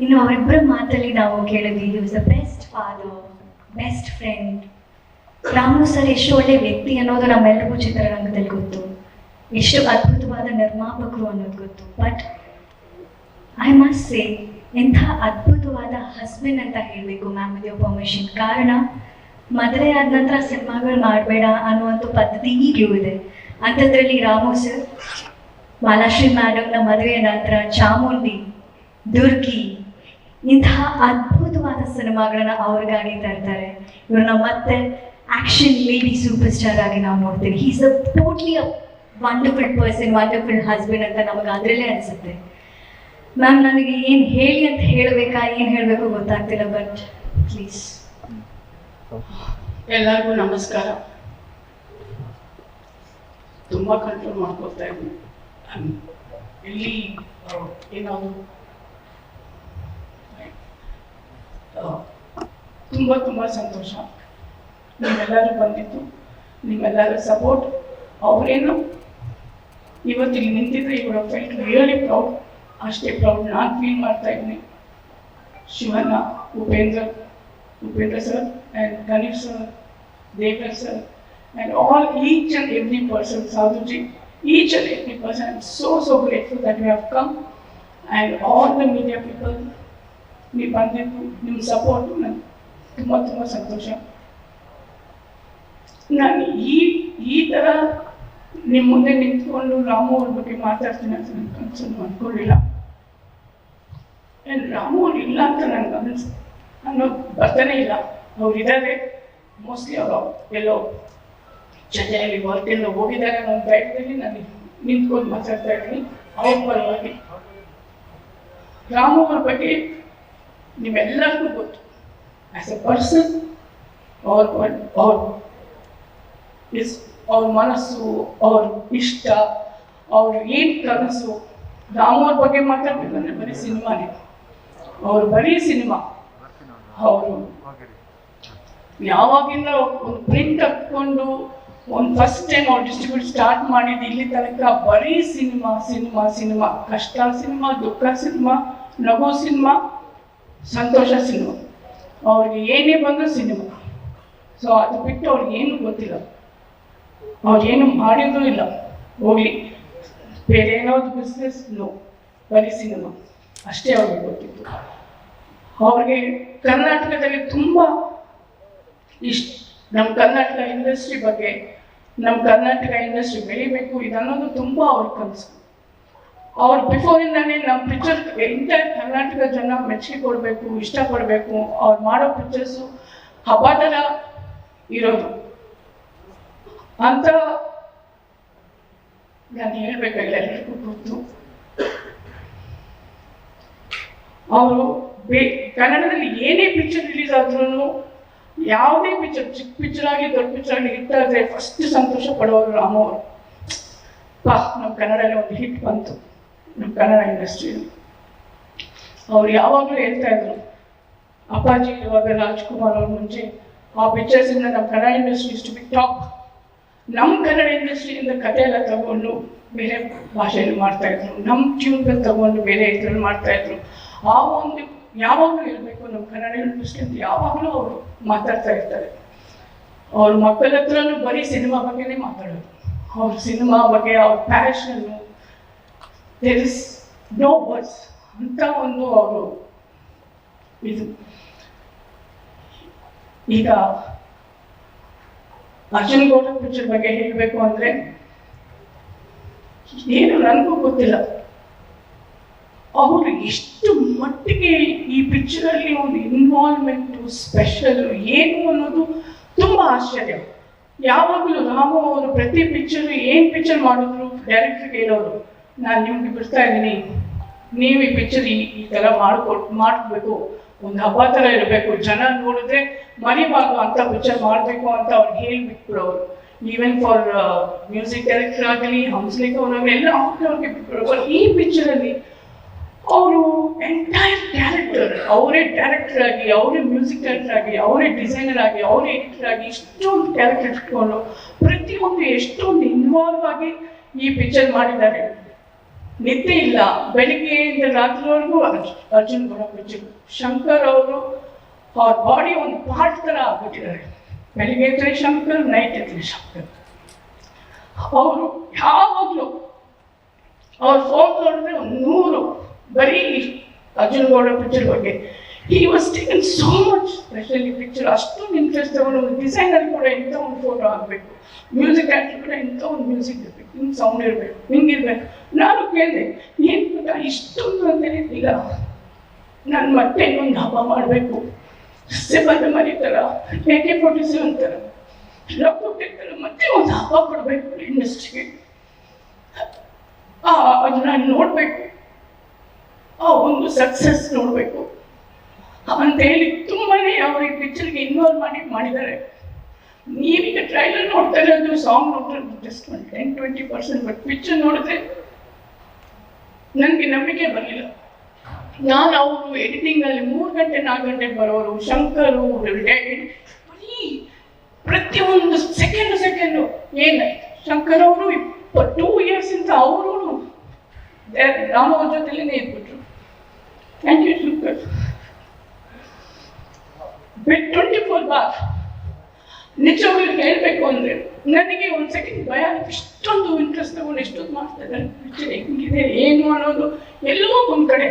ಇನ್ನು ಅವರಿಬ್ಬರ ಮಾತಲ್ಲಿ ನಾವು ಕೇಳಿದ್ವಿ, he was the best father, best friend. Ramu sir ಎಷ್ಟು ಒಳ್ಳೆ ವ್ಯಕ್ತಿ ಅನ್ನೋದು ನಮ್ಮೆಲ್ಲರಿಗೂ ಚಿತ್ರರಂಗದಲ್ಲಿ ಗೊತ್ತು, ಎಷ್ಟು ಅದ್ಭುತವಾದ ನಿರ್ಮಾಪಕರು ಅನ್ನೋದು ಗೊತ್ತು. ಬಟ್ ಐ ಮಸ್ಟ್ ಸೇ, ಎಂಥ ಅದ್ಭುತವಾದ ಹಸ್ಬೆಂಡ್ ಅಂತ ಹೇಳಬೇಕು ಮ್ಯಾಮ್, ವಿತ್ ಯೋರ್ ಪರ್ಮಿಷನ್. ಕಾರಣ, ಮದುವೆ ಆದ ನಂತರ ಸಿನಿಮಾಗಳು ಮಾಡಬೇಡ ಅನ್ನುವಂಥ ಪದ್ಧತಿ ಈಗಲೂ ಇದೆ. ಅಂಥದ್ರಲ್ಲಿ ರಾಮು ಸರ್ ಮಾಲಾಶ್ರೀ ಮೇಡಮ್ನ ಮದುವೆಯ ನಂತರ ಚಾಮುಂಡಿ, ದುರ್ಗಿ, ಇಂತಹ ಅದ್ಭುತವಾದ ಸಿನಿಮಾಗಳನ್ನ ಅವ್ರಿಗಾಗಿ ತರ್ತಾರೆ. ಇವ್ರನ್ನ ಮತ್ತೆ ಆಕ್ಷನ್ ಲೇಡಿ ಸೂಪರ್ ಸ್ಟಾರ್ ಆಗಿ ನಾವು ನೋಡ್ತೀವಿ. He's a totally a wonderful person, wonderful husband ಅಂತ ನಮಗೆ ಅದರಲ್ಲೇ ಅನಿಸುತ್ತೆ. ಮ್ಯಾಮ್, ನನಗೆ ಏನು ಹೇಳಿ ಅಂತ ಹೇಳಬೇಕಾ, ಏನು ಹೇಳಬೇಕು ಗೊತ್ತಾಗ್ತಿಲ್ಲ, ಬಟ್ ಪ್ಲೀಸ್. ಎಲ್ಲರಿಗೂ ನಮಸ್ಕಾರ. ತುಂಬ ಕಂಟ್ರೋಲ್ ಮಾಡ್ಕೊಳ್ತಾ ಇದ್ದೀನಿ. ಇಲ್ಲಿ ಏನಾದರೂ ತುಂಬ ಸಂತೋಷ ನೀವೆಲ್ಲರೂ ಬಂದಿದ್ದು, ನಿಮ್ಮೆಲ್ಲರ ಸಪೋರ್ಟ್. ಅವರೇನು ಇವತ್ತಿಲ್ಲಿ ನಿಂತಿದ್ರೆ ಇವರು ಫೆಲ್ಟ್ ರಿಯಲಿ ಪ್ರೌಡ್, ಅಷ್ಟೇ ಪ್ರೌಡ್ ನಾನು ಫೀಲ್ ಮಾಡ್ತಾ ಇದ್ದೀನಿ. Shivanna, Upendra sir and Ganesh sir, Devaraj sir and all, each and every person, Sadhuji, each and every person, I'm so grateful that you have come, and all the media people, ನೀವು ಬಂದಿದ್ದು, ನಿಮ್ಮ support ನನಗೆ ತುಂಬ ಸಂತೋಷ. ನಾನು ಈ ಥರ ನಿಮ್ಮ ಮುಂದೆ ನಿಂತ್ಕೊಂಡು ರಾಮು ಅವ್ರ ಬಗ್ಗೆ ಮಾತಾಡ್ತೀನಿ ಅಂತ ನನ್ನ ಕನಸನ್ನು ಅಂದ್ಕೊಳ್ಳಿಲ್ಲ. ಆ್ಯಂಡ್ ರಾಮು ಅವ್ರು ಇಲ್ಲ ಅಂತ ನನಗೆ ಅನ್ನೋದು ಬರ್ತಾನೆ ಇಲ್ಲ. ಅವ್ರು ಇದ್ದಾರೆ, ಮೋಸ್ಟ್ಲಿ ಅವರು ಎಲ್ಲೋ ಚೆನ್ನೈಯಲ್ಲಿ ವರ್ಕೆಲ್ಲ ಹೋಗಿದ್ದಾರೆ ಅನ್ನೋ ಟೈಮಲ್ಲಿ ನಾನು ನಿಂತ್ಕೊಂಡು ಮಾತಾಡ್ತಾ ಇದ್ದೀನಿ ಅವ್ರ ಪರವಾಗಿ. ರಾಮು ಅವ್ರ ಬಗ್ಗೆ ನೀವೆಲ್ಲರಿಗೂ ಗೊತ್ತು. ಆ್ಯಸ್ ಎ ಪರ್ಸನ್, ಅವ್ರ ಮನಸ್ಸು, ಅವ್ರ ಇಷ್ಟ, ಅವ್ರ ಏನು ಕನಸು. ರಾಮು ಅವ್ರ ಬಗ್ಗೆ ಮಾತಾಡ್ಬೇಕಂದ್ರೆ ಬರೀ ಸಿನಿಮಾನೇ, ಅವ್ರು ಬರೀ ಸಿನಿಮಾ. ಅವರು ಯಾವಾಗಿಂದ ಒಂದು ಪ್ರಿಂಟ್ ಹಾಕ್ಕೊಂಡು ಒಂದು ಫಸ್ಟ್ ಟೈಮ್ ಅವ್ರು ಡಿಸ್ಟ್ರಿಬ್ಯೂಟ್ ಸ್ಟಾರ್ಟ್ ಮಾಡಿದ್ದು ಇಲ್ಲಿ ತನಕ ಬರೀ ಸಿನಿಮಾ. ಕಷ್ಟ ಸಿನಿಮಾ, ದುಃಖ ಸಿನಿಮಾ, ನಗು ಸಿನಿಮಾ, ಸಂತೋಷ ಸಿನಿಮಾ. ಅವ್ರಿಗೆ ಏನೇ ಬಂದರೂ ಸಿನಿಮಾ. ಸೊ ಅದು ಬಿಟ್ಟು ಅವ್ರಿಗೆ ಏನು ಗೊತ್ತಿಲ್ಲ, ಅವ್ರೇನು ಮಾಡಿದ್ರೂ ಇಲ್ಲ. ಹೋಗ್ಲಿ ಬೇರೆ ಏನಾದ್ರು ಬಿಸ್ನೆಸ್, ನೋ, ಬರೀ ಸಿನಿಮಾ ಅಷ್ಟೇ ಅವ್ರಿಗೆ ಗೊತ್ತಿತ್ತು. ಅವ್ರಿಗೆ ಕರ್ನಾಟಕದಲ್ಲಿ ತುಂಬ ನಮ್ಮ ಕರ್ನಾಟಕ ಇಂಡಸ್ಟ್ರಿ ಬಗ್ಗೆ, ನಮ್ಮ ಕರ್ನಾಟಕ ಇಂಡಸ್ಟ್ರಿ ಬೆಳಿಬೇಕು ಇದನ್ನೋದು ತುಂಬ ಅವ್ರ ಕನಸು. ಅವ್ರು ಬಿಫೋರಿಂದಾನೇ ನಮ್ಮ ಪಿಕ್ಚರ್ ಎಂಟೈರ್ ಕರ್ನಾಟಕ ಜನ ಮೆಚ್ಚುಗೆ ಕೊಡಬೇಕು, ಇಷ್ಟಪಡಬೇಕು. ಅವ್ರು ಮಾಡೋ ಪಿಕ್ಚರ್ಸು ಹಬ್ಬ ಥರ ಇರೋದು ಅಂತ ನಾನು ಹೇಳ್ಬೇಕಾಗಿಲ್ಲ, ಎಲ್ಲರಿಗೂ ಗೊತ್ತು. ಅವರು ಕನ್ನಡದಲ್ಲಿ ಏನೇ ಪಿಕ್ಚರ್ ರಿಲೀಸ್ ಆದ್ರೂ, ಯಾವುದೇ ಪಿಕ್ಚರ್, ಚಿಕ್ಕ ಪಿಕ್ಚರ್ ಆಗಲಿ ದೊಡ್ಡ ಪಿಕ್ಚರ್ ಆಗಲಿ ಹಿಟ್ ಆದರೆ ಫಸ್ಟ್ ಸಂತೋಷ ಪಡೋರು ರಾಮು ಅವರು. ನಮ್ಮ ಕನ್ನಡದಲ್ಲಿ ಒಂದು ಹಿಟ್ ಬಂತು ನಮ್ಮ ಕನ್ನಡ ಇಂಡಸ್ಟ್ರಿಯಲ್ಲಿ. ಅವ್ರು ಯಾವಾಗಲೂ ಹೇಳ್ತಾ ಇದ್ರು, ಅಪ್ಪಾಜಿ ಇರುವಾಗ ರಾಜ್ಕುಮಾರ್ ಅವ್ರ ಮುಂಚೆ ಆ ಪಿಕ್ಚರ್ಸಿಂದ ನಮ್ಮ ಕನ್ನಡ ಇಂಡಸ್ಟ್ರಿ ಇಷ್ಟು ಬಿ ಟಾಪ್. ನಮ್ಮ ಕನ್ನಡ ಇಂಡಸ್ಟ್ರಿಯಿಂದ ಕಥೆ ಎಲ್ಲ ತಗೊಂಡು ಬೇರೆ ಭಾಷೆಯಲ್ಲಿ ಮಾಡ್ತಾಯಿದ್ರು, ನಮ್ಮ ಟ್ಯೂನ್ಗಳು ತಗೊಂಡು ಬೇರೆ ಇದ್ರಲ್ಲಿ ಮಾಡ್ತಾಯಿದ್ರು. ಆ ಒಂದು ಯಾವಾಗಲೂ ಇರಬೇಕು ನಮ್ಮ ಕನ್ನಡ ಇಂಡಸ್ಟ್ರಿ ಅಂತ ಯಾವಾಗಲೂ ಅವರು ಮಾತಾಡ್ತಾ ಇರ್ತಾರೆ. ಅವ್ರ ಮಕ್ಕಳ ಹತ್ರನೂ ಬರೀ ಸಿನಿಮಾ ಬಗ್ಗೆನೇ ಮಾತಾಡೋದು. ಅವ್ರ ಸಿನಿಮಾ ಬಗ್ಗೆ ಅವ್ರ ಪ್ಯಾಷನ್ನು, ದೇರ್ ಇಸ್ ನೋ ವರ್ಡ್ಸ್ ಅಂತ ಒಂದು ಅವರು ಇದು. ಈಗ ಅರ್ಜುನ್ ಗೌಡ ಪಿಕ್ಚರ್ ಬಗ್ಗೆ ಹೇಳಬೇಕು ಅಂದರೆ ಏನು ನನಗೂ ಗೊತ್ತಿಲ್ಲ. ಅವರು ಎಷ್ಟು ಮಟ್ಟಿಗೆ ಈ ಪಿಕ್ಚರಲ್ಲಿ ಒಂದು ಇನ್ವಾಲ್ವ್ಮೆಂಟು, ಸ್ಪೆಷಲ್ ಏನು ಅನ್ನೋದು ತುಂಬ ಆಶ್ಚರ್ಯ. ಯಾವಾಗಲೂ ರಾಮು ಅವರು ಪ್ರತಿ ಪಿಕ್ಚರು ಏನು ಪಿಕ್ಚರ್ ಮಾಡಿದ್ರು ಡೈರೆಕ್ಟ್ರಿಗೆ ಹೇಳೋರು, ನಾನು ನಿಮ್ಗೆ ಬಿಡ್ತಾ ಇದ್ದೀನಿ, ನೀವು ಈ ಪಿಕ್ಚರ್ ಈ ಥರ ಮಾಡಬೇಕು, ಒಂದು ಹಬ್ಬ ಥರ ಇರಬೇಕು, ಜನ ನೋಡಿದ್ರೆ ಮರಿಬಾರ್ದು ಅಂತ ಪಿಕ್ಚರ್ ಮಾಡಬೇಕು ಅಂತ ಅವ್ರಿಗೆ ಹೇಳಿಬಿಟ್ಬಿಡೋರು. ಈವನ್ ಫಾರ್ ಮ್ಯೂಸಿಕ್ ಡೈರೆಕ್ಟರ್ ಆಗಲಿ, ಹಂಸಲೇಖ ಅವರಾಗಲಿ ಎಲ್ಲ ಅವ್ರಿಗೆ ಬಿಟ್ಬಿಡೋರು. ಈ ಪಿಕ್ಚರಲ್ಲಿ ಅವರು ಎಂಟೈರ್ ಕ್ಯಾರೆಕ್ಟರ್, ಅವರೇ ಡೈರೆಕ್ಟರ್ ಆಗಿ, ಅವರೇ ಮ್ಯೂಸಿಕ್ ಡೈರೆಕ್ಟರ್ ಆಗಿ, ಅವರೇ ಡಿಸೈನರ್ ಆಗಿ, ಅವರೇ ಎಡಿಟರ್ ಆಗಿ ಇಷ್ಟೊಂದು ಕ್ಯಾರೆಕ್ಟರ್ ಇಟ್ಕೊಂಡು ಪ್ರತಿಯೊಂದು ಎಷ್ಟೊಂದು ಇನ್ವಾಲ್ವ್ ಆಗಿ ಈ ಪಿಕ್ಚರ್ ಮಾಡಿದ್ದಾರೆ. ನಿದ್ದೆ ಇಲ್ಲ, ಬೆಳಿಗ್ಗೆಯಿಂದ ರಾತ್ರಿವರೆಗೂ ಅರ್ಜುನ್ ಗೌಡ ಪಿಕ್ಚರ್. ಶಂಕರ್ ಅವರು ಅವ್ರ ಬಾಡಿ ಒಂದು ಪಾರ್ಟ್ ಥರ ಆಗ್ಬಿಟ್ಟಿದ್ದಾರೆ. ಬೆಳಿಗ್ಗೆ ಇದ್ರೆ ಶಂಕರ್, ನೈಟ್ ಇದ್ರೆ ಶಂಕರ್. ಅವರು ಯಾವಾಗಲೂ ಅವ್ರ ಫೋನ್ ನೋಡಿದ್ರೆ 100 ಬರೀ ಅರ್ಜುನ್ ಗೌಡ ಪಿಕ್ಚರ್ ಬಗ್ಗೆ. He was taken so much specially picture. ಅಷ್ಟೊಂದು ಇಂಟ್ರೆಸ್ಟ್ ತಗೊಂಡು ಒಂದು ಡಿಸೈನರ್ ಕೂಡ ಇಂಥ ಒಂದು ಫೋಟೋ ಆಗಬೇಕು, ಮ್ಯೂಸಿಕ್ ಡೈರೆಕ್ಟರ್ ಕೂಡ ಇಂಥ ಒಂದು ಮ್ಯೂಸಿಕ್ ಇರಬೇಕು, ಹಿಂಗೆ ಸೌಂಡ್ ಇರಬೇಕು, ಹಿಂಗಿರ್ಬೇಕು. ನಾನು ಕೇಳಿದೆ, ಏನು ಗೊತ್ತಾ ಇಷ್ಟೊಂದು ಅಂತ ಹೇಳಿದ್ದೀಗ, ನಾನು ಮತ್ತೆ ಇನ್ನೊಂದು ಹಬ್ಬ ಮಾಡಬೇಕು, ಸಿಬ್ಬಂದ ಮನೆ ಥರ, AK-47 ಥರ, ಲಾಕ್ಔಟ್ ಥರ ಮತ್ತೆ ಒಂದು ಹಬ್ಬ ಕೊಡಬೇಕು ಇಂಡಸ್ಟ್ರಿಗೆ. ಅದು ನಾನು ನೋಡಬೇಕು, ಆ ಒಂದು ಸಕ್ಸಸ್ ನೋಡಬೇಕು ಅಂತ ಹೇಳಿ ತುಂಬಾನೇ ಅವ್ರಿಗೆ ಪಿಕ್ಚರ್ಗೆ ಇನ್ವಾಲ್ವ್ ಮಾಡಿದ್ದಾರೆ. ನೀವೀಗ ಟ್ರೈಲರ್ ನೋಡ್ತಾ ಇರೋದು, ಸಾಂಗ್ ನೋಡ್ತಾ ಜಸ್ಟ್ ಒಂದು 10-20%, ಬಟ್ ಪಿಕ್ಚರ್ ನೋಡಿದ್ರೆ ನನಗೆ ನಂಬಿಕೆ ಬರಲಿಲ್ಲ. ನಾನು ಅವರು ಎಡಿಟಿಂಗಲ್ಲಿ 3 ಗಂಟೆ 4 ಗಂಟೆಗೆ ಬರೋರು, ಶಂಕರು ಬರೀ ಪ್ರತಿಯೊಂದು ಸೆಕೆಂಡು ಏನಾಯ್ತು. ಶಂಕರ್ ಅವರು 2 years ಇಂದ ಅವರು ರಾಮ ಅವ್ರ ಜೊತೆಲೇ ಇದ್ಬಿಟ್ರು. Thank you Shankar. 24 ಬಾರ್ ನಿಜವಾಗ್ಲೂ ಹೇಳಬೇಕು ಅಂದರೆ ನನಗೆ ಒಂದು ಸೆಕೆಂಡ್ ಭಯ. ಇಷ್ಟೊಂದು ಇಂಟ್ರೆಸ್ಟ್ ತಗೊಂಡು ಎಷ್ಟೊಂದು ಮಾಡ್ತಾ ಇದ್ದಾರೆ, ಪಿಕ್ಚರ್ ಹೆಂಗಿದೆ ಏನು ಅನ್ನೋದು ಎಲ್ಲೋ ಒಂದು ಕಡೆ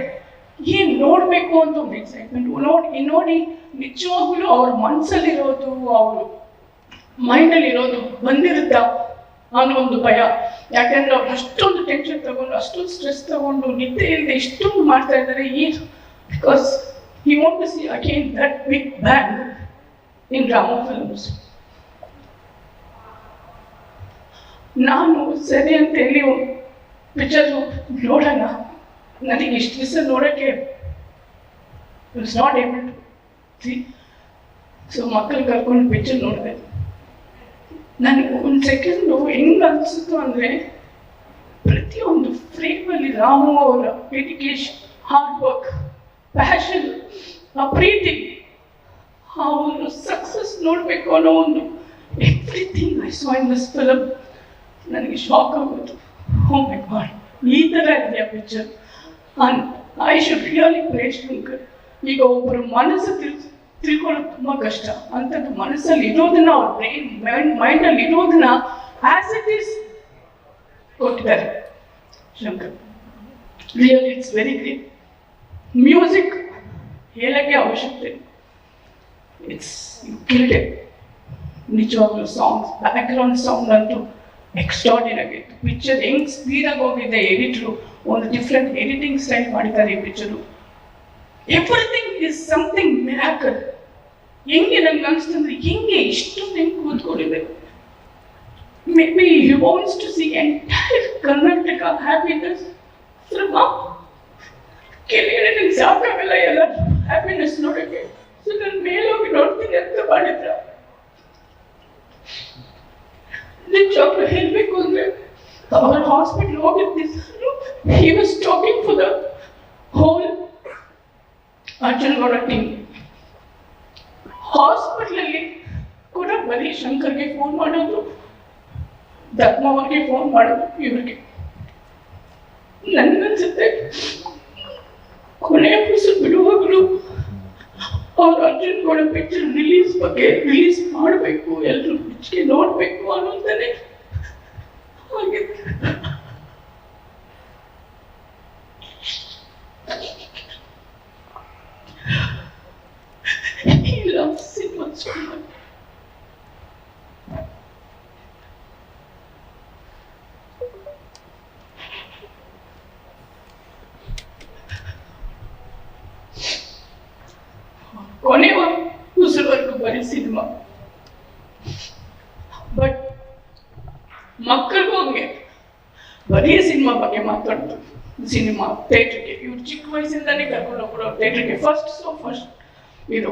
ಏನು ನೋಡಬೇಕು ಅಂತ ಒಂದು ಎಕ್ಸೈಟ್ಮೆಂಟ್. ನೋಡಿ ನಿಜವಾಗ್ಲೂ ಅವ್ರ ಮನಸ್ಸಲ್ಲಿರೋದು, ಅವರು ಮೈಂಡಲ್ಲಿರೋದು ಬಂದಿರುತ್ತಾ ಅನ್ನೋ ಒಂದು ಭಯ. ಯಾಕೆಂದ್ರೆ ಅವ್ರು ಅಷ್ಟೊಂದು ಟೆನ್ಷನ್ ತಗೊಂಡು, ಅಷ್ಟೊಂದು ಸ್ಟ್ರೆಸ್ ತಗೊಂಡು, ನಿದ್ದೆ ಇಲ್ಲದೆ ಇಷ್ಟೊಂದು ಮಾಡ್ತಾ ಇದ್ದಾರೆ. Because he want to see again that big bang in Ramo films. ನಾನು ಸರಿ ಅಂತ ಹೇಳಿ ಪಿಕ್ಚರ್ ನೋಡೋಣ, ನನಗೆ ಇಷ್ಟು ದಿವಸ ನೋಡೋಕ್ಕೆ it's not able to see. So ಮಕ್ಕಳು ಕರ್ಕೊಂಡು ಪಿಕ್ಚರ್ ನೋಡಿದೆ. ನನಗೆ ಒಂದು ಸೆಕೆಂಡು ಹೆಂಗೆ ಅನಿಸುತ್ತೋ ಅಂದರೆ, ಪ್ರತಿಯೊಂದು ಫ್ರೇಮಲ್ಲಿ ರಾಮು ಅವರ ಡೆಡಿಕೇಶನ್, ಹಾರ್ಡ್ ವರ್ಕ್, ಪ್ಯಾಷನ್, ಆ ಪ್ರೀತಿ, ಆ ಒಂದು ಸಕ್ಸಸ್ ನೋಡಬೇಕು ಅನ್ನೋ ಒಂದು everything I saw in this film. ನನಗೆ ಶಾಕ್ ಆಗೋದು. ಓ ಮೈ ಗಾಡ್, ಈ ಥರ ಇದೆಯಾ picture? And I should really praise Shankar. ಈಗ ಒಬ್ಬರು ಮನಸ್ಸು ತಿಳ್ಕೊಳ್ಳೋದು ತುಂಬ ಕಷ್ಟ. ಅಂಥದ್ದು ಮನಸ್ಸಲ್ಲಿ ಇರೋದನ್ನ, ಅವ್ರ ಬ್ರೈನ್ ಮೈಂಡಲ್ಲಿ ಇರೋದನ್ನ ಆಸ್ ಇಟ್ ಈಸ್ ಕೊಟ್ಟಿದ್ದಾರೆ Shankar. Really it's very great. Music ಹೇಳಕ್ಕೆ ಅವಶ್ಯಕತೆ, ಇಟ್ಸ್ ಕಿಲ್ಡ್. ನಿಜವಾಗ್ಲೂ ಸಾಂಗ್ಸ್, ಬ್ಯಾಕ್ಗ್ರೌಂಡ್ ಸೌಂಡ್ ಅಂತೂ ಎಕ್ಸ್ಟ್ರಾರ್ಡಿನರಿ. ಪಿಕ್ಚರ್ ಹೆಂಗೆ ಸ್ಪೀಡಾಗಿ ಹೋಗಿದೆ, ಎಡಿಟ್ರು ಒಂದು ಡಿಫ್ರೆಂಟ್ ಎಡಿಟಿಂಗ್ ಸ್ಟೈಲ್ ಮಾಡಿದ್ದಾರೆ ಈ picture. Everything is something miracle. ಹೆಂಗೆ ನನ್ಗೆ ಅನಿಸ್ತಂದ್ರೆ, ಹೆಂಗೆ ಇಷ್ಟೊಂದು ಹೆಂಗೆ ಕೂತ್ಕೊಂಡಿದೆ. Maybe he wants to see entire Karnataka happiness from ಕೆಲವೇ ನನಗೆ ಸಾಕಾಗಲ್ಲ ಎಲ್ಲ ಹ್ಯಾಪಿನೆಸ್ ನೋಡೋಕ್ಕೆ. ಸೊ ನಾನು ಮೇಲೋಗಿ ನೋಡ್ತೀನಿ ಅಂತ ಮಾಡಿದ್ರ. ನಿಜವಾಗ್ಲೂ ಹೇಳಬೇಕು ಅಂದರೆ, ಅವ್ರ ಹಾಸ್ಪಿಟ್ಲ್ ಹೋಗಿದ್ದಿದ್ರು, he was talking for the whole Arjun Gowda team. ಹಾಸ್ಪಿಟ್ಲಲ್ಲಿ ಕೂಡ ಬರೀ ಶಂಕರ್ಗೆ ಫೋನ್ ಮಾಡೋದು, ಧರ್ಮ ಅವ್ರಿಗೆ ಫೋನ್ ಮಾಡೋದು, ಇವ್ರಿಗೆ. ನನಗನ್ಸುತ್ತೆ ಕೊನೆಯ ಪುಸ್ತಕ ಬಿಡುವಾಗಲೂ ಅವ್ರು ಅರ್ಜುನ್ ಗೌಡ ಪಿಕ್ಚರ್ ರಿಲೀಸ್ ಮಾಡಬೇಕು, ಎಲ್ಲರೂ ಪಿಕ್ಚರ್ಗೆ ನೋಡಬೇಕು ಅನ್ನೋಂತಾನೆ ಆಗಿದೆ. He loves cinema so much. ಕೊನೆಯ ಉಸಿರುವರೆಗೂ ಬರೀ ಸಿನಿಮಾ. ಬಟ್ ಮಕ್ಕಳಿಗೂ ಹಂಗೆ ಬರೀ ಸಿನಿಮಾ ಬಗ್ಗೆ ಮಾತಾಡ್ತು. ಸಿನಿಮಾ ಥಿಯೇಟ್ರಿಗೆ ಇವ್ರು ಚಿಕ್ಕ ವಯಸ್ಸಿಂದಾನೇ ಕರ್ಕೊಂಡು ಹೋಗ್ಬಿಡೋ ಥಿಯೇಟ್ರಿಗೆ. ಫಸ್ಟ್ ಇದು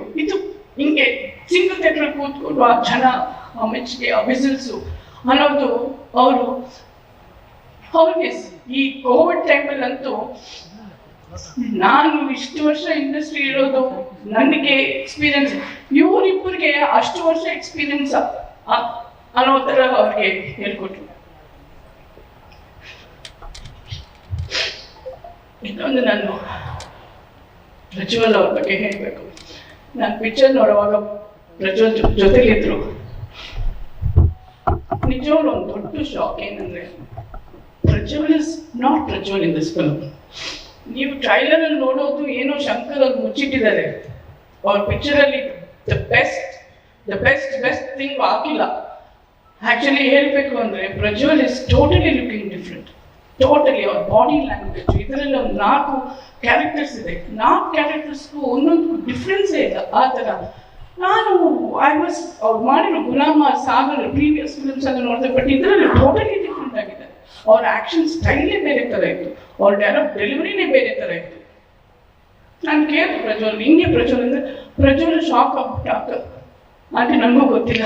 ಹಿಂಗೆ ಸಿಂಗಲ್ ಥಿಯೇಟ್ರ್ ಕೂತ್ಕೊಂಡು ಆ ಜನ, ಆ ಮೆಚ್ಚುಗೆ, ಆ ವಿಸಿಲ್ಸು ಅನ್ನೋದು ಅವ್ರಿಗೆ ಈ ಕೋವಿಡ್ ಟೈಮಲ್ಲಂತೂ, ನಾನು ಇಷ್ಟು ವರ್ಷ ಇಂಡಸ್ಟ್ರಿ ಇರೋದು ನನಗೆ ಎಕ್ಸ್ಪೀರಿಯನ್ಸ್, ಇವರಿಬ್ಬರಿಗೆ ಅಷ್ಟು ವರ್ಷ ಎಕ್ಸ್ಪೀರಿಯನ್ಸ್ ಅನ್ನೋ ಥರ ಅವ್ರಿಗೆ ಹೇಳ್ಕೊಟ್ರು. ಇನ್ನೊಂದು ನಾನು ಪ್ರಜ್ವಲ್ ಅವ್ರ ಬಗ್ಗೆ ಹೇಳಬೇಕು. ನಾನು ಪಿಕ್ಚರ್ ನೋಡುವಾಗ ಪ್ರಜ್ವಲ್ ಜೊತೆಲಿದ್ರು. ನಿಜವಾಗ್ಲೂ ಒಂದು ದೊಡ್ಡ ಶಾಕ್ ಏನಂದ್ರೆ Prajwal is not Prajwal in this film. ನೀವು ಟ್ರೈಲರ್ ಅಲ್ಲಿ ನೋಡೋದು ಏನೋ ಶಂಕರ್ ಅವ್ರು ಮುಚ್ಚಿಟ್ಟಿದ್ದಾರೆ. ಅವ್ರ ಪಿಕ್ಚರ್ ಅಲ್ಲಿ ದ ಬೆಸ್ಟ್ ಥಿಂಗ್ ಆಗಿಲ್ಲ. ಆಕ್ಚುಲಿ ಹೇಳ್ಬೇಕು ಅಂದ್ರೆ Prajwal is totally looking different. Totally ಅವ್ರ ಬಾಡಿ ಲ್ಯಾಂಗ್ವೇಜ್ ಇದರಲ್ಲಿ ಒಂದು 4 ಕ್ಯಾರೆಕ್ಟರ್ಸ್ ಇದೆ. 4 ಕ್ಯಾರೆಕ್ಟರ್ಸ್ಗೂ ಒಂದೊಂದು ಡಿಫ್ರೆನ್ಸೇ ಇಲ್ಲ. ಆ ಥರ ಅವ್ರು ಮಾಡಿರೋ ಗುಲಾಮ ಸಾಗರ್ ಪ್ರೀವಿಯಸ್ ಫಿಲ್ಮ್ಸ್ ಎಲ್ಲ ನೋಡಿದೆ, ಬಟ್ ಇದರಲ್ಲಿ ಟೋಟಲಿ ಡಿಫ್ರೆಂಟ್ ಆಗಿದೆ. ಅವ್ರ ಆಕ್ಷನ್ ಸ್ಟೈಲೇ ಬೇರೆ ಥರ ಇತ್ತು, ಅವ್ರ ಡೈಲಾಗ್ ಡೆಲಿವರಿನೇ ಬೇರೆ ಥರ ಇತ್ತು. ನಾನು ಕೇಳಿದೆ ಪ್ರಜ್ವಲ್ ಹಿಂಗೆ ಪ್ರಜ್ವಲ್ ಅಂದರೆ ಪ್ರಜ್ವಲ್ ಶಾಕ್ ಆಗ್ಬಿಟ್ಟಾಗ ಆದರೆ ನನಗೂ ಗೊತ್ತಿಲ್ಲ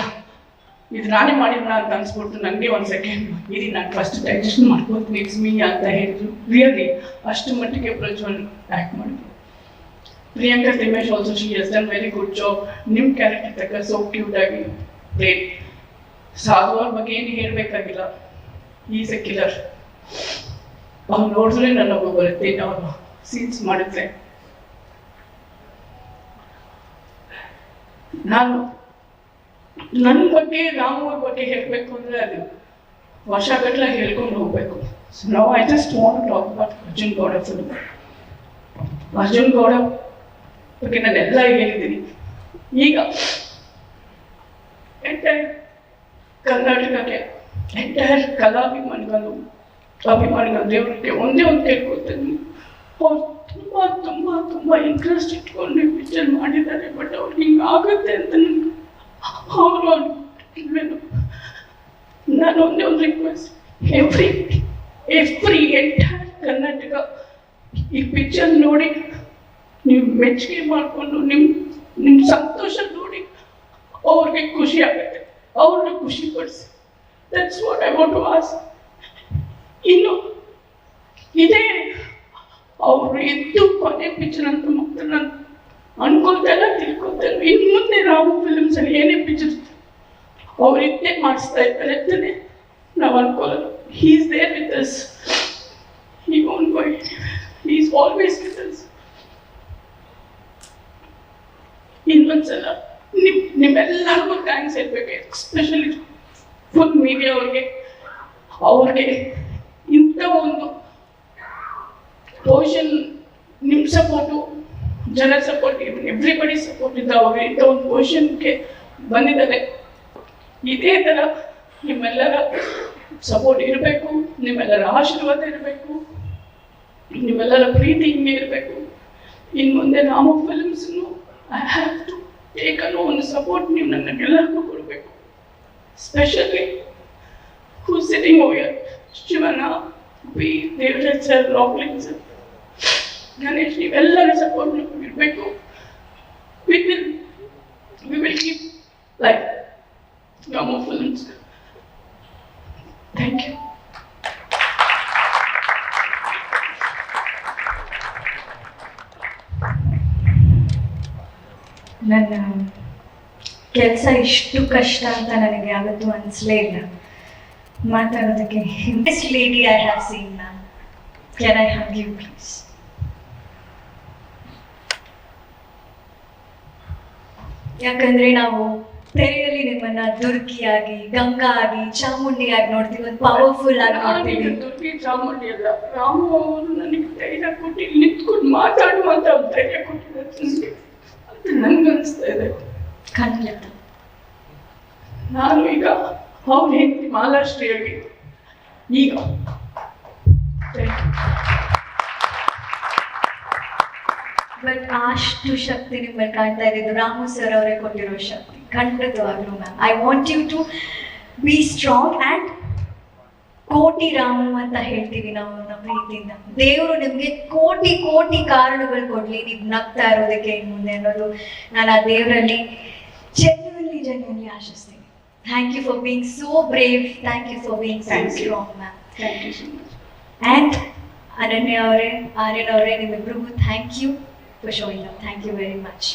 ಇದು ನಾನೇ ಮಾಡಿದ್ನ ಅಂತ ಅನ್ಸ್ಬಿಟ್ಟು ನನಗೆ ಒಂದು ಸೆಕೆಂಡ್ ಇರಿ ನಾನು ಫಸ್ಟ್ ಡೈಜೆಷನ್ ಮಾಡ್ಕೊತೀನಿ ಇಟ್ಸ್ ಮೀ ಅಂತ ಹೇಳಿದ್ರು. ರಿಯಲಿ ಅಷ್ಟು ಮಟ್ಟಿಗೆ ಪ್ರಜ್ವಲ್ ಆ್ಯಕ್ಟ್ ಮಾಡಿದ್ರು. Priyanka Thimmesh also she has done very good job. ನಿಮ್ಮ ಕ್ಯಾರೆಕ್ಟರ್ ತಕ್ಕ ಸೋ ಕ್ಯೂಟ್ ಆಗಿ ಪ್ಲೇಡ್. ಸಾಧು ಅವ್ರ ಬಗ್ಗೆ ಏನು ಹೇಳಬೇಕಾಗಿಲ್ಲ, ಈಸ್ ಎ ಕಿಲ್ಲರ್. ಅವ್ರು ನೋಡಿದ್ರೆ ನನಗೂ ಬರುತ್ತೆ ಅವ್ರು ಸೀನ್ಸ್ ಮಾಡಿದ್ರೆ. ನಾನು ನನ್ನ ಬಗ್ಗೆ ರಾಮು ಅವ್ರ ಬಗ್ಗೆ ಹೇಳಬೇಕು ಅಂದರೆ ಅದು ವರ್ಷಗಟ್ಟಲೆ ಹೇಳ್ಕೊಂಡು ಹೋಗ್ಬೇಕು. ಸೊ ನಾವು I just want to talk about Arjun Gowda film. Arjun Gowda ಬಗ್ಗೆ ನಾನೆಲ್ಲ ಹೇಳಿದ್ದೀನಿ. ಈಗ ಎಂಟೈರ್ ಕರ್ನಾಟಕಕ್ಕೆ ಎಂಟೈರ್ ಕಲಾಭಿಮಾನಿಗಳು ದೇವರಿಗೆ ಒಂದೇ ಒಂದು ಕೇಳ್ಕೊಳ್ತೀನಿ, ಅವ್ರು ತುಂಬ ತುಂಬ ತುಂಬ ಇಂಟ್ರೆಸ್ಟ್ ಇಟ್ಕೊಂಡು ಪಿಕ್ಚರ್ ಮಾಡಿದ್ದಾರೆ. ಬಟ್ ಅವ್ರಿಗೆ ಹಿಂಗೆ ಆಗುತ್ತೆ ಅಂತ ಅವರು ನಾನು ಒಂದೇ ಒಂದು ರಿಕ್ವೆಸ್ಟ್, ಎವ್ರಿ ಎಂಟೈರ್ ಕರ್ನಾಟಕ ಈ ಪಿಕ್ಚರ್ ನೋಡಿ ನೀವು ಮೆಚ್ಚುಗೆ ಮಾಡಿಕೊಂಡು ನಿಮ್ಮ ಸಂತೋಷ ನೋಡಿ ಅವ್ರಿಗೆ ಖುಷಿ ಆಗುತ್ತೆ, ಅವ್ರನ್ನ ಖುಷಿ ಪಡಿಸಿ. That's what I want to ask. ಇನ್ನು ಇದೇ ಅವರು ಇದ್ದು ಕೊನೆ ಪಿಕ್ಚರ್ ಅಂತ ಮಾತ್ರ ನಾನು ಅನ್ಕೊಳ್ತಲ್ಲ ತಿಳ್ಕೊಳ್ತಲ್ಲ. ಇನ್ನು ಮುಂದೆ ರಾಮು ಫಿಲ್ಮ್ಸ್ ಅಲ್ಲಿ ಏನೇ ಪಿಕ್ಚರ್ ಅವ್ರು ಇದ್ದೇ ಮಾಡಿಸ್ತಾ ಇದ್ದಾರೆ ಅಂತಾನೆ ನಾವು ಅನ್ಕೊಳ್ಳಲ್ಲ. He is there with us, he won't go anywhere, he is always with us. ಇನ್ನೊಂದ್ಸಲ ನಿಮ್ಮೆಲ್ಲರಿಗೂ ಥ್ಯಾಂಕ್ಸ್ ಹೇಳ್ಬೇಕು, ಎಸ್ಪೆಷಲಿ ಫುಲ್ ಮೀಡಿಯಾ ಅವ್ರಿಗೆ ಇಂಥ ಒಂದು ಪೊಸಿಷನ್, ನಿಮ್ಮ ಸಪೋರ್ಟು, ಜನ ಸಪೋರ್ಟ್, ಎವ್ರಿಬಡಿ ಸಪೋರ್ಟ್ ಇದ್ದ ಅವ್ರಿಗೆ ಇಂಥ ಒಂದು ಪೊಸಿಷನ್ಗೆ ಬಂದಿದ್ದಾರೆ. ಇದೇ ಥರ ನಿಮ್ಮೆಲ್ಲರ ಸಪೋರ್ಟ್ ಇರಬೇಕು, ನಿಮ್ಮೆಲ್ಲರ ಆಶೀರ್ವಾದ ಇರಬೇಕು, ನಿಮ್ಮೆಲ್ಲರ ಪ್ರೀತಿ ಹಿಂಗೆ ಇರಬೇಕು. ಇನ್ನು ಮುಂದೆ ರಾಮು ಫಿಲ್ಮ್ಸ್ನು ಐ ಹ್ಯಾವ್ ಟು ಟೇಕ್ ಅನ್ನೋ ಒಂದು ಸಪೋರ್ಟ್ ನೀವು ನನಗೆಲ್ಲರಿಗೂ ಕೊಡಬೇಕು. Specially who sitting over Shivanna, B Devaraj sir, Rockline sir, Ganesh, ನೀವೆಲ್ಲರ ಸಪೋರ್ಟ್ ಇರಬೇಕು. We will keep like Ramu films. Thank you. ನನ್ನ ಕೆಲಸ ಇಷ್ಟು ಕಷ್ಟ ಅಂತ ನನಗೆ ಯಾವತ್ತೂ ಅನಿಸ್ಲೇ ಇಲ್ಲ. ಮಾತಾಡೋದಕ್ಕೆ best lady I have seen ma'am. Can I have you please? ಯಾಕಂದ್ರೆ ನಾವು ತೆರೆಯಲ್ಲಿ ನಿಮ್ಮನ್ನ ದುರ್ಗಿಯಾಗಿ, ಗಂಗಾ ಆಗಿ, ಚಾಮುಂಡಿಯಾಗಿ ನೋಡ್ತೀವಿ, ಒಂದು ಪವರ್ಫುಲ್ ಆಗಿ ನೋಡ್ತೀವಿ. ದುರ್ಗಿ ಚಾಮುಂಡಿ ಅಲ್ಲ, ರಾಮು ಅವರು ನನಗೆ ಧೈರ್ಯ ಕೊಟ್ಟು ನಿಂತ್ಕೊಂಡು ಮಾತಾಡುವಂತ ಅವ್ರು ಧೈರ್ಯ ಕೊಟ್ಟಿದ್ದಾರೆ ಅಂತ ನನ್ಗನ್ನಿಸ್ತಾ ಇದೆ. ಖಂಡಿತ ನಾನು ಈಗ ಅವ್ರ ಹೆಂಡತಿ ಮಾಲಾಶ್ರೀಯಾಗಿ ಈಗ ಬಟ್ ಅಷ್ಟು ಶಕ್ತಿ ನಿಮ್ಮಲ್ಲಿ ಕಾಣ್ತಾ ಇದ್ದು ರಾಮು ಸರ್ ಅವರೇ ಕೊಟ್ಟಿರೋ ಶಕ್ತಿ. ಖಂಡಿತವಾಗ್ಲೂ ma'am, I want you to be strong and Koti Ramu ಅಂತ ಹೇಳ್ತೀವಿ ನಾವು ನಮ್ಮ ಪ್ರೀತಿಯಿಂದ. ದೇವರು ನಿಮಗೆ ಕೋಟಿ ಕೋಟಿ ಕಾರಣಗಳು ಕೊಡ್ಲಿ ನೀವು ನಗ್ತಾ ಇರೋದಕ್ಕೆ ಇನ್ನು ಮುಂದೆ ಅನ್ನೋದು ನಾನು ಆ ದೇವರಲ್ಲಿ ಜೆನ್ಯೂನ್ಲಿ ಆಶಿಸ್ತೀನಿ. Thank you for being so brave, thank you for being so strong ma'am. Thank you so much. And Ananya ಅವರೇ, ಆರ್ಯನ್ ಅವರೇ, ನಿಮ್ಮಿಬ್ಬರಿಗೂ thank you for showing up. Thank you very much.